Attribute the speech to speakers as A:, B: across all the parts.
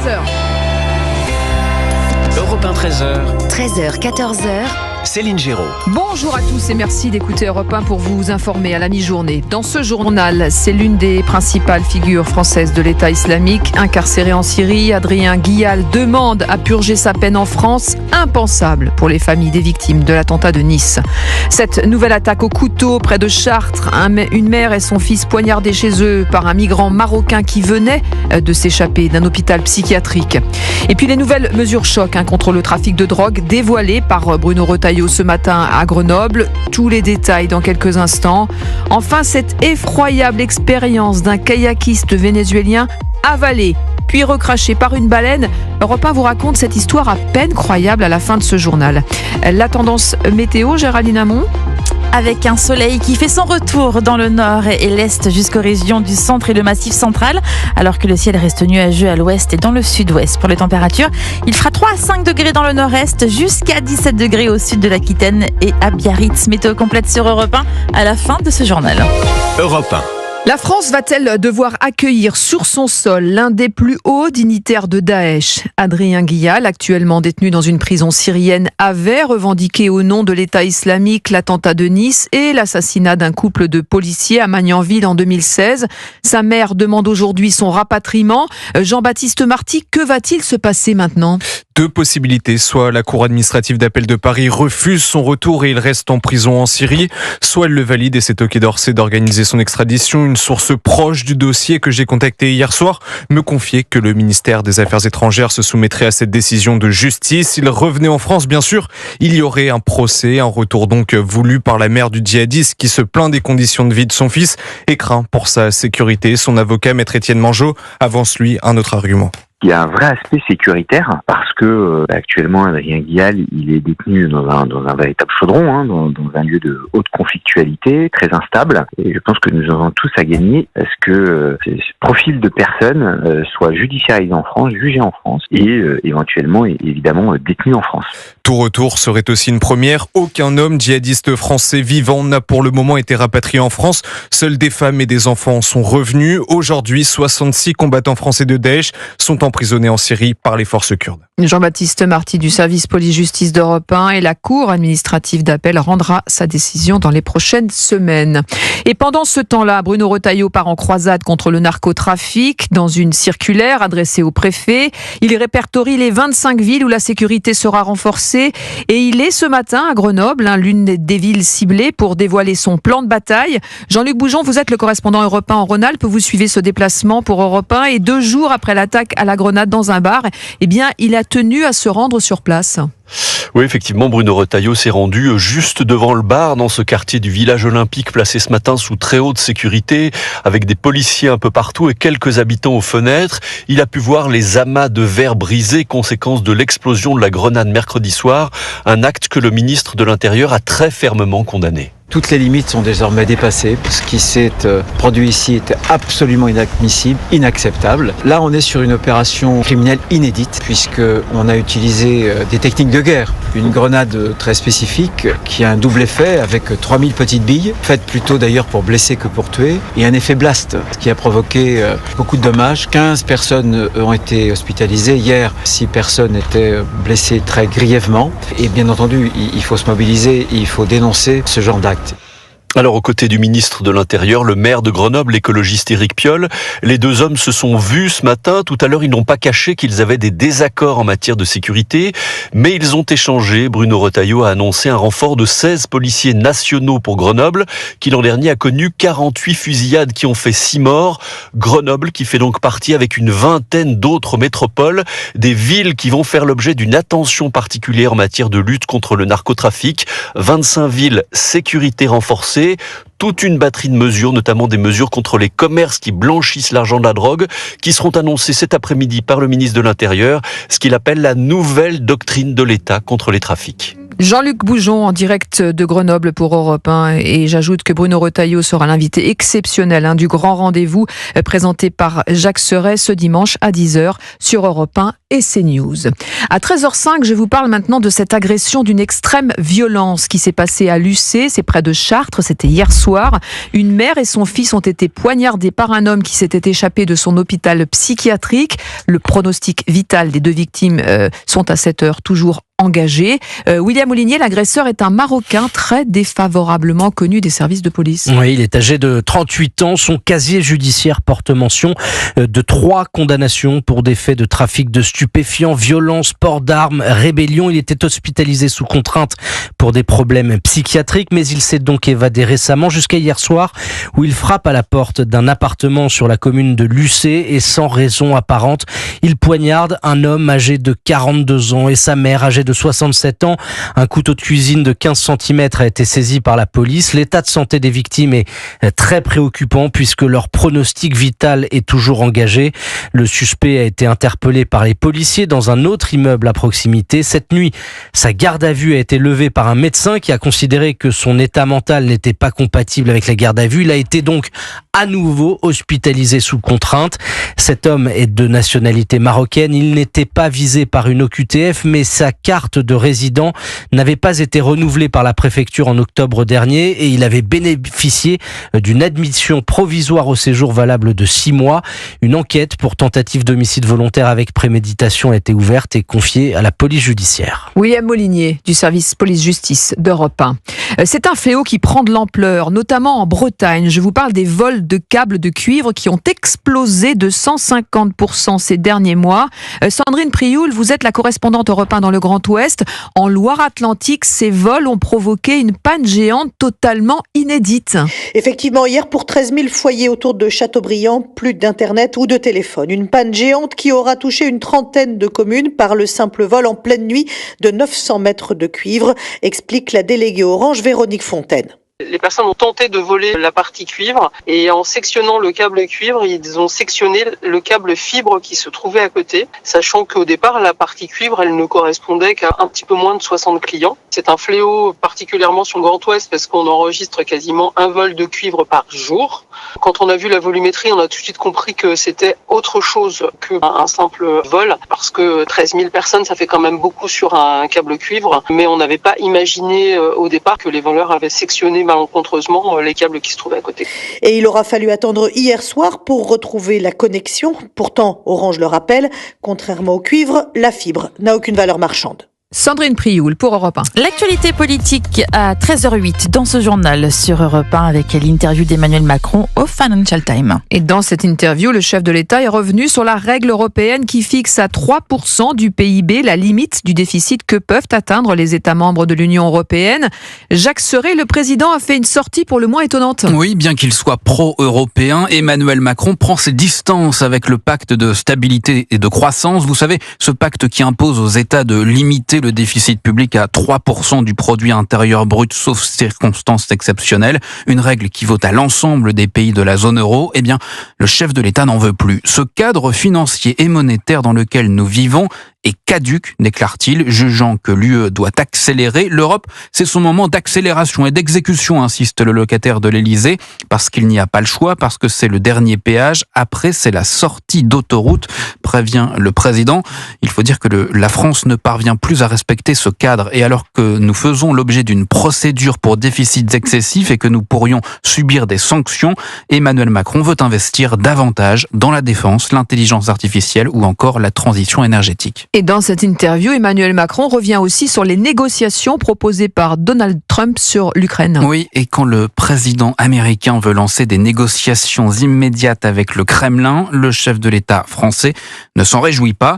A: 13h.
B: Europe 1, 13h.
C: 13h, 14h.
B: Céline Géraud.
A: Bonjour à tous et merci d'écouter Europe 1 pour vous informer à la mi-journée. Dans ce journal, c'est l'une des principales figures françaises de l'État islamique. Incarcéré en Syrie, Adrien Guial demande à purger sa peine en France. Impensable pour les familles des victimes de l'attentat de Nice. Cette nouvelle attaque au couteau près de Chartres. Une mère et son fils poignardés chez eux par un migrant marocain qui venait de s'échapper d'un hôpital psychiatrique. Et puis les nouvelles mesures choc contre le trafic de drogue dévoilées par Bruno Retailleau ce matin à Grenoble. Tous les détails dans quelques instants. Enfin, cette effroyable expérience d'un kayakiste vénézuélien avalé puis recraché par une baleine. Europe 1 vous raconte cette histoire à peine croyable à la fin de ce journal. La tendance météo, Géraldine Amont.
D: Avec un soleil qui fait son retour dans le nord et l'est jusqu'aux régions du centre et le massif central, alors que le ciel reste nuageux à l'ouest et dans le sud-ouest. Pour les températures, il fera 3 à 5 degrés dans le nord-est, jusqu'à 17 degrés au sud de l'Aquitaine et à Biarritz. Météo complète sur Europe 1 à la fin de ce journal.
B: Europe 1.
A: La France va-t-elle devoir accueillir sur son sol l'un des plus hauts dignitaires de Daesh ? Adrien Guial, actuellement détenu dans une prison syrienne, avait revendiqué au nom de l'État islamique l'attentat de Nice et l'assassinat d'un couple de policiers à Magnanville en 2016. Sa mère demande aujourd'hui son rapatriement. Jean-Baptiste Marty, que va-t-il se passer maintenant ?
E: 2 possibilités, soit la Cour administrative d'appel de Paris refuse son retour et il reste en prison en Syrie, soit elle le valide et c'est au Quai d'Orsay d'organiser son extradition. Une source proche du dossier que j'ai contactée hier soir me confiait que le ministère des Affaires étrangères se soumettrait à cette décision de justice. S'il revenait en France, bien sûr, il y aurait un procès, un retour donc voulu par la mère du djihadiste qui se plaint des conditions de vie de son fils et craint pour sa sécurité. Son avocat, maître Étienne Mangeot, avance lui un autre argument.
F: Il y a un vrai aspect sécuritaire parce que actuellement Adrien Guial il est détenu dans un véritable chaudron, dans un lieu de haute conflictualité, très instable. Et je pense que nous avons tous à gagner à ce que ce profil de personne soit judiciarisé en France, jugé en France et éventuellement évidemment détenu en France.
E: Tout retour serait aussi une première. Aucun homme djihadiste français vivant n'a pour le moment été rapatrié en France. Seuls des femmes et des enfants sont revenus. Aujourd'hui, 66 combattants français de Daesh sont emprisonnés en Syrie par les forces kurdes.
A: Jean-Baptiste Marty du service police-justice d'Europe 1 et la Cour administrative d'appel rendra sa décision dans les prochaines semaines. Et pendant ce temps-là, Bruno Retailleau part en croisade contre le narcotrafic. Dans une circulaire adressée au préfet, il répertorie les 25 villes où la sécurité sera renforcée. Et il est ce matin à Grenoble, l'une des villes ciblées pour dévoiler son plan de bataille. Jean-Luc Boujon, vous êtes le correspondant Europe 1 en Rhône-Alpes. Vous suivez ce déplacement pour Europe 1 et 2 jours après l'attaque à la grenade dans un bar, eh bien, il a tenu à se rendre sur place.
G: Oui, effectivement, Bruno Retailleau s'est rendu juste devant le bar dans ce quartier du village olympique placé ce matin sous très haute sécurité avec des policiers un peu partout et quelques habitants aux fenêtres. Il a pu voir les amas de verre brisés, conséquence de l'explosion de la grenade mercredi soir, un acte que le ministre de l'Intérieur a très fermement condamné.
H: Toutes les limites sont désormais dépassées. Ce qui s'est produit ici était absolument inadmissible, inacceptable. Là, on est sur une opération criminelle inédite puisqu'on a utilisé des techniques de guerre. Une grenade très spécifique qui a un double effet avec 3000 petites billes, faites plutôt d'ailleurs pour blesser que pour tuer, et un effet blast, ce qui a provoqué beaucoup de dommages. 15 personnes ont été hospitalisées. Hier, 6 personnes étaient blessées très grièvement. Et bien entendu, il faut se mobiliser et il faut dénoncer ce genre d'acte.
G: Alors, aux côtés du ministre de l'Intérieur, le maire de Grenoble, l'écologiste Éric Piolle, les 2 hommes se sont vus ce matin. Tout à l'heure, ils n'ont pas caché qu'ils avaient des désaccords en matière de sécurité, mais ils ont échangé. Bruno Retailleau a annoncé un renfort de 16 policiers nationaux pour Grenoble, qui l'an dernier a connu 48 fusillades qui ont fait 6 morts. Grenoble qui fait donc partie avec une vingtaine d'autres métropoles, des villes qui vont faire l'objet d'une attention particulière en matière de lutte contre le narcotrafic. 25 villes, sécurité renforcée. Toute une batterie de mesures, notamment des mesures contre les commerces qui blanchissent l'argent de la drogue, qui seront annoncées cet après-midi par le ministre de l'Intérieur, ce qu'il appelle la nouvelle doctrine de l'État contre les trafics.
A: Jean-Luc Boujon en direct de Grenoble pour Europe 1 et j'ajoute que Bruno Retailleau sera l'invité exceptionnel du grand rendez-vous présenté par Jacques Serret ce dimanche à 10h sur Europe 1 et CNews. À 13h05, je vous parle maintenant de cette agression d'une extrême violence qui s'est passée à Lucé, c'est près de Chartres, c'était hier soir. Une mère et son fils ont été poignardés par un homme qui s'était échappé de son hôpital psychiatrique. Le pronostic vital des deux victimes sont à cette heure toujours engagé. William Molinier, l'agresseur est un Marocain très défavorablement connu des services de police.
C: Oui, il est âgé de 38 ans. Son casier judiciaire porte mention de 3 condamnations pour des faits de trafic de stupéfiants, violence, port d'armes, rébellion. Il était hospitalisé sous contrainte pour des problèmes psychiatriques, mais il s'est donc évadé récemment jusqu'à hier soir où il frappe à la porte d'un appartement sur la commune de Lucé et sans raison apparente, il poignarde un homme âgé de 42 ans et sa mère âgée de 67 ans. Un couteau de cuisine de 15 cm a été saisi par la police. L'état de santé des victimes est très préoccupant puisque leur pronostic vital est toujours engagé. Le suspect a été interpellé par les policiers dans un autre immeuble à proximité. Cette nuit, sa garde à vue a été levée par un médecin qui a considéré que son état mental n'était pas compatible avec la garde à vue. Il a été donc à nouveau hospitalisé sous contrainte. Cet homme est de nationalité marocaine. Il n'était pas visé par une OQTF, mais sa carte de résident n'avait pas été renouvelée par la préfecture en octobre dernier et il avait bénéficié d'une admission provisoire au séjour valable de 6 mois. Une enquête pour tentative d'homicide volontaire avec préméditation a été ouverte et confiée à la police judiciaire.
A: William Molinier du service police-justice d'Europe 1. C'est un fléau qui prend de l'ampleur, notamment en Bretagne. Je vous parle des vols de câbles de cuivre qui ont explosé de 150% ces derniers mois. Sandrine Prioul, vous êtes la correspondante Europe 1 dans le Grand Ouest. En Loire-Atlantique, ces vols ont provoqué une panne géante totalement inédite.
I: Effectivement, hier, pour 13 000 foyers autour de Châteaubriand, plus d'internet ou de téléphone. Une panne géante qui aura touché une trentaine de communes par le simple vol en pleine nuit de 900 mètres de cuivre, explique la déléguée Orange Véronique Fontaine.
J: Les personnes ont tenté de voler la partie cuivre et en sectionnant le câble cuivre, ils ont sectionné le câble fibre qui se trouvait à côté, sachant qu'au départ, la partie cuivre, elle ne correspondait qu'à un petit peu moins de 60 clients. C'est un fléau particulièrement sur le Grand Ouest parce qu'on enregistre quasiment un vol de cuivre par jour. Quand on a vu la volumétrie, on a tout de suite compris que c'était autre chose qu'un simple vol parce que 13 000 personnes, ça fait quand même beaucoup sur un câble cuivre, mais on n'avait pas imaginé au départ que les voleurs avaient sectionné malencontreusement les câbles qui se trouvaient à côté.
I: Et il aura fallu attendre hier soir pour retrouver la connexion. Pourtant, Orange le rappelle, contrairement au cuivre, la fibre n'a aucune valeur marchande.
A: Sandrine Prioul pour Europe 1.
D: L'actualité politique à 13h08 dans ce journal sur Europe 1 avec l'interview d'Emmanuel Macron au Financial Times.
A: Et dans cette interview, le chef de l'État est revenu sur la règle européenne qui fixe à 3% du PIB la limite du déficit que peuvent atteindre les États membres de l'Union européenne. Jacques Serret, le président, a fait une sortie pour le moins étonnante.
K: Oui, bien qu'il soit pro-européen, Emmanuel Macron prend ses distances avec le pacte de stabilité et de croissance. Vous savez, ce pacte qui impose aux États de limiter le déficit public à 3% du produit intérieur brut, sauf circonstances exceptionnelles. Une règle qui vaut à l'ensemble des pays de la zone euro. Eh bien, le chef de l'État n'en veut plus. Ce cadre financier et monétaire dans lequel nous vivons est caduc, déclare-t-il, jugeant que l'UE doit accélérer. L'Europe, c'est son moment d'accélération et d'exécution, insiste le locataire de l'Élysée, parce qu'il n'y a pas le choix, parce que c'est le dernier péage. Après, c'est la sortie d'autoroute, prévient le président. Il faut dire que la France ne parvient plus à respecter ce cadre. Et alors que nous faisons l'objet d'une procédure pour déficits excessifs et que nous pourrions subir des sanctions, Emmanuel Macron veut investir davantage dans la défense, l'intelligence artificielle ou encore la transition énergétique.
A: Et dans cette interview, Emmanuel Macron revient aussi sur les négociations proposées par Donald Trump sur l'Ukraine.
K: Oui, et quand le président américain veut lancer des négociations immédiates avec le Kremlin, le chef de l'État français ne s'en réjouit pas.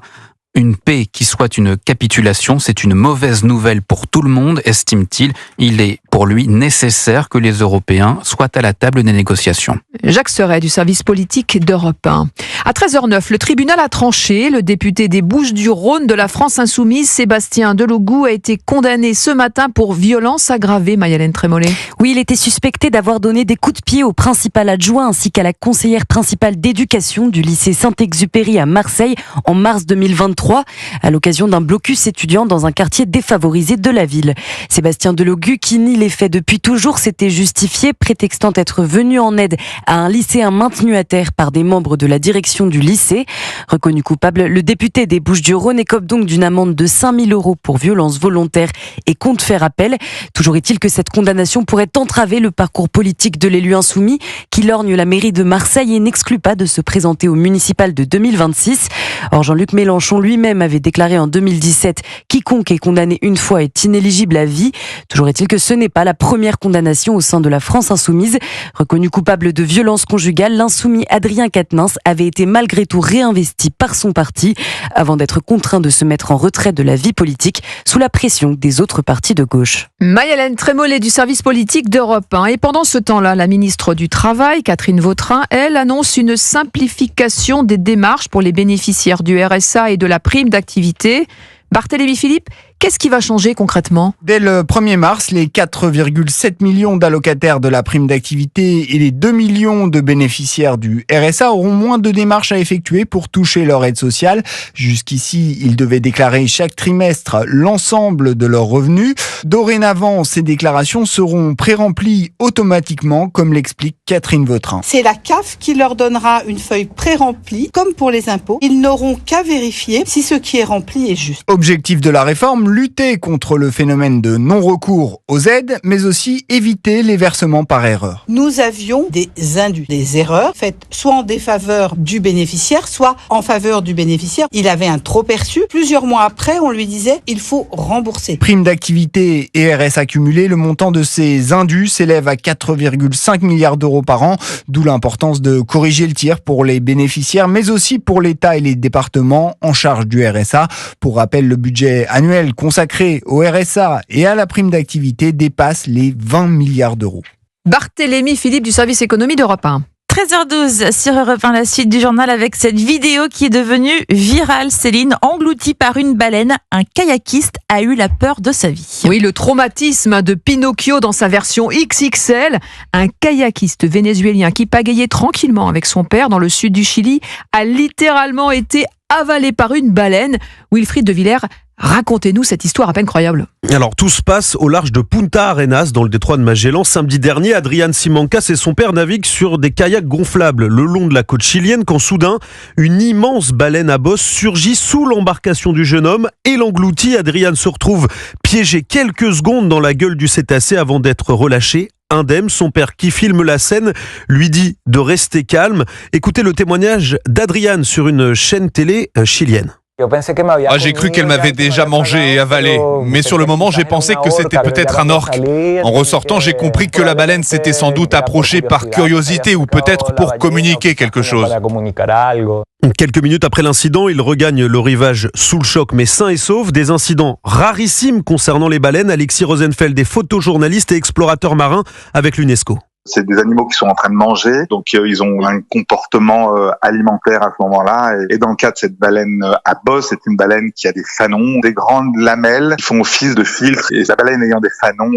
K: Une paix qui soit une capitulation, c'est une mauvaise nouvelle pour tout le monde, estime-t-il. Il est pour lui nécessaire que les Européens soient à la table des négociations.
A: Jacques Serret du service politique d'Europe 1. À 13h09, le tribunal a tranché. Le député des Bouches-du-Rhône de la France Insoumise, Sébastien Delogu, a été condamné ce matin pour violence aggravée. Mayalène Trémollet.
L: Oui, il était suspecté d'avoir donné des coups de pied au principal adjoint ainsi qu'à la conseillère principale d'éducation du lycée Saint-Exupéry à Marseille en mars 2023, à l'occasion d'un blocus étudiant dans un quartier défavorisé de la ville. Sébastien Delogu, qui nie les faits depuis toujours, s'était justifié, prétextant être venu en aide à un lycéen maintenu à terre par des membres de la direction du lycée. Reconnu coupable, le député des Bouches-du-Rhône écope donc d'une amende de 5 000 € pour violence volontaire et compte faire appel. Toujours est-il que cette condamnation pourrait entraver le parcours politique de l'élu insoumis qui lorgne la mairie de Marseille et n'exclut pas de se présenter au municipal de 2026. Or, Jean-Luc Mélenchon lui-même avait déclaré en 2017 « Quiconque est condamné une fois est inéligible à vie ». Toujours est-il que ce n'est pas la première condamnation au sein de la France insoumise. Reconnu coupable de violence conjugale, l'insoumis Adrien Quatennens avait été malgré tout réinvesti par son parti avant d'être contraint de se mettre en retrait de la vie politique sous la pression des autres partis de gauche.
A: Mayalène Trémollet du service politique d'Europe 1. Et pendant ce temps-là, la ministre du Travail, Catherine Vautrin, elle annonce une simplification des démarches pour les bénéficiaires du RSA et de la prime d'activité. Barthélémy Philippe, qu'est-ce qui va changer concrètement ?
M: Dès le 1er mars, les 4,7 millions d'allocataires de la prime d'activité et les 2 millions de bénéficiaires du RSA auront moins de démarches à effectuer pour toucher leur aide sociale. Jusqu'ici, ils devaient déclarer chaque trimestre l'ensemble de leurs revenus. Dorénavant, ces déclarations seront pré-remplies automatiquement, comme l'explique Catherine Vautrin.
N: C'est la CAF qui leur donnera une feuille pré-remplie, comme pour les impôts. Ils n'auront qu'à vérifier si ce qui est rempli est juste.
M: Objectif de la réforme, lutter contre le phénomène de non-recours aux aides, mais aussi éviter les versements par erreur.
N: Nous avions des indus, des erreurs faites soit en défaveur du bénéficiaire, soit en faveur du bénéficiaire. Il avait un trop perçu. Plusieurs mois après, on lui disait il faut rembourser.
M: Prime d'activité et RSA cumulé, le montant de ces indus s'élève à 4,5 milliards d'euros par an, d'où l'importance de corriger le tir pour les bénéficiaires, mais aussi pour l'État et les départements en charge du RSA. Pour rappel, le budget annuel consacré au RSA et à la prime d'activité dépasse les 20 milliards d'euros.
A: Barthélémy Philippe du service économie d'Europe 1.
D: 13h12 sur Europe 1, la suite du journal avec cette vidéo qui est devenue virale. Céline, engloutie par une baleine, un kayakiste a eu la peur de sa vie.
A: Oui, le traumatisme de Pinocchio dans sa version XXL. Un kayakiste vénézuélien qui pagayait tranquillement avec son père dans le sud du Chili a littéralement été avalé par une baleine. Wilfried de Villers, racontez-nous cette histoire à peine croyable.
O: Alors tout se passe au large de Punta Arenas dans le détroit de Magellan. Samedi dernier, Adrián Simancas et son père naviguent sur des kayaks gonflables le long de la côte chilienne quand soudain, une immense baleine à bosse surgit sous l'embarcation du jeune homme et l'engloutit. Adrián se retrouve piégé quelques secondes dans la gueule du cétacé avant d'être relâché. Indemne, son père qui filme la scène lui dit de rester calme. Écoutez le témoignage d'Adrián sur une chaîne télé chilienne.
P: J'ai cru qu'elle m'avait déjà mangé et avalé, mais sur le moment j'ai pensé que c'était peut-être un orque. En ressortant, j'ai compris que la baleine s'était sans doute approchée par curiosité ou peut-être pour communiquer quelque chose.
O: Quelques minutes après l'incident, il regagne le rivage sous le choc mais sain et sauf. Des incidents rarissimes concernant les baleines. Alexis Rosenfeld est photojournaliste et explorateur marin avec l'UNESCO.
Q: C'est des animaux qui sont en train de manger, donc ils ont un comportement alimentaire à ce moment-là. Et dans le cas de cette baleine à bosse, c'est une baleine qui a des fanons, des grandes lamelles qui font office de filtre. Et la baleine ayant des fanons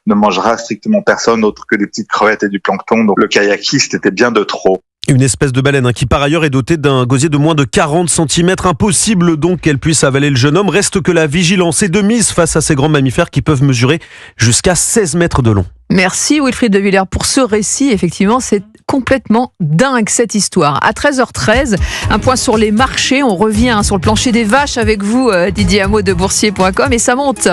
Q: ne mangera strictement personne autre que des petites crevettes et du plancton. Donc le kayakiste était bien de trop.
O: Une espèce de baleine qui par ailleurs est dotée d'un gosier de moins de 40 cm. Impossible donc qu'elle puisse avaler le jeune homme. Reste que la vigilance est de mise face à ces grands mammifères qui peuvent mesurer jusqu'à 16 mètres de long.
A: Merci Wilfried de Villers pour ce récit. Effectivement, c'est complètement dingue cette histoire. À 13h13, un point sur les marchés. On revient sur le plancher des vaches avec vous, Didier Hameau de boursier.com, et ça monte.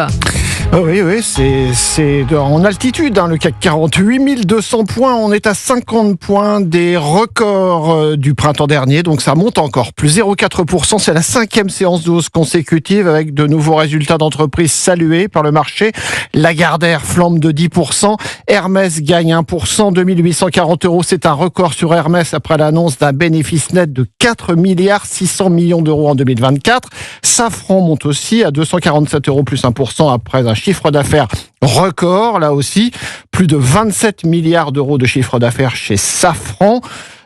R: Oui, c'est en altitude, le CAC 40, 8200 points, on est à 50 points des records du printemps dernier, donc ça monte encore, plus 0,4%, c'est la 5e séance de hausse consécutive avec de nouveaux résultats d'entreprise salués par le marché. Lagardère flambe de 10%, Hermès gagne 1%, 2840 €, c'est C'est un record sur Hermès après l'annonce d'un bénéfice net de 4 milliards 600 millions d'euros en 2024. Safran monte aussi à 247 euros plus 1% après un chiffre d'affaires record, là aussi. Plus de 27 milliards d'euros de chiffre d'affaires chez Safran.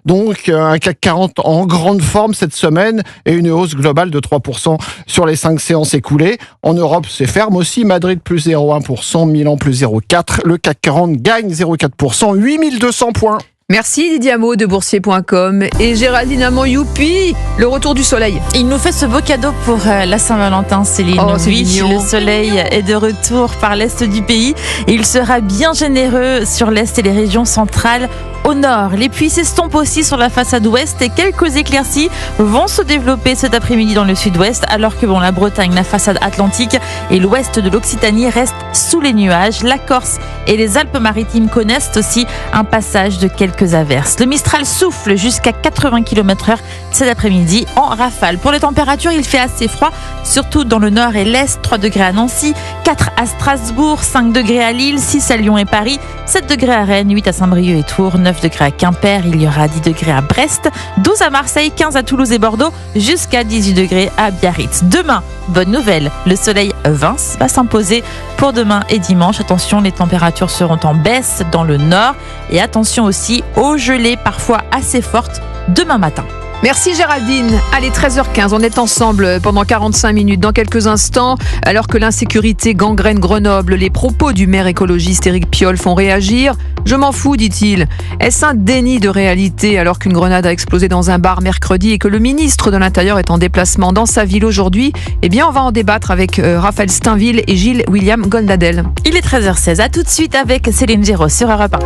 R: Donc un CAC 40 en grande forme cette semaine et une hausse globale de 3% sur les 5 séances écoulées. En Europe, c'est ferme aussi. Madrid plus 0,1%, Milan plus 0,4%. Le CAC 40 gagne 0,4%, 8200 points.
A: Merci Didier Hameau de boursier.com et Géraldine Amand, youpi, le retour du soleil.
D: Il nous fait ce beau cadeau pour la Saint-Valentin, Céline.
A: Oh, c'est
D: oui,
A: mignon.
D: le soleil est de retour par l'est du pays et il sera bien généreux sur l'est et les régions centrales. Au nord, les pluies s'estompent aussi sur la façade ouest et quelques éclaircies vont se développer cet après-midi dans le sud-ouest, alors que la Bretagne, la façade atlantique et l'ouest de l'Occitanie restent sous les nuages. La Corse et les Alpes-Maritimes connaissent aussi un passage de quelques averses. Le Mistral souffle jusqu'à 80 km/h cet après-midi en rafale. Pour les températures, il fait assez froid, surtout dans le nord et l'est. 3 degrés à Nancy, 4 à Strasbourg, 5 degrés à Lille, 6 à Lyon et Paris, 7 degrés à Rennes, 8 à Saint-Brieuc et Tours, 9 degrés à Quimper, il y aura 10 degrés à Brest, 12 à Marseille, 15 à Toulouse et Bordeaux, jusqu'à 18 degrés à Biarritz. Demain, bonne nouvelle, le soleil va s'imposer pour demain et dimanche. Attention, les températures seront en baisse dans le nord et attention aussi aux gelées parfois assez fortes demain matin.
A: Merci Géraldine. Allez, 13h15, on est ensemble pendant 45 minutes. Dans quelques instants, alors que l'insécurité gangrène Grenoble, les propos du maire écologiste Éric Piolle font réagir. Je m'en fous, dit-il. Est-ce un déni de réalité alors qu'une grenade a explosé dans un bar mercredi et que le ministre de l'Intérieur est en déplacement dans sa ville aujourd'hui? Eh bien, on va en débattre avec Raphaël Steinville et Gilles William Goldadel.
D: Il est 13h16. À tout de suite avec Céline Géraud sur Europe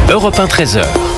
D: 1.
B: Europe 1, 13h.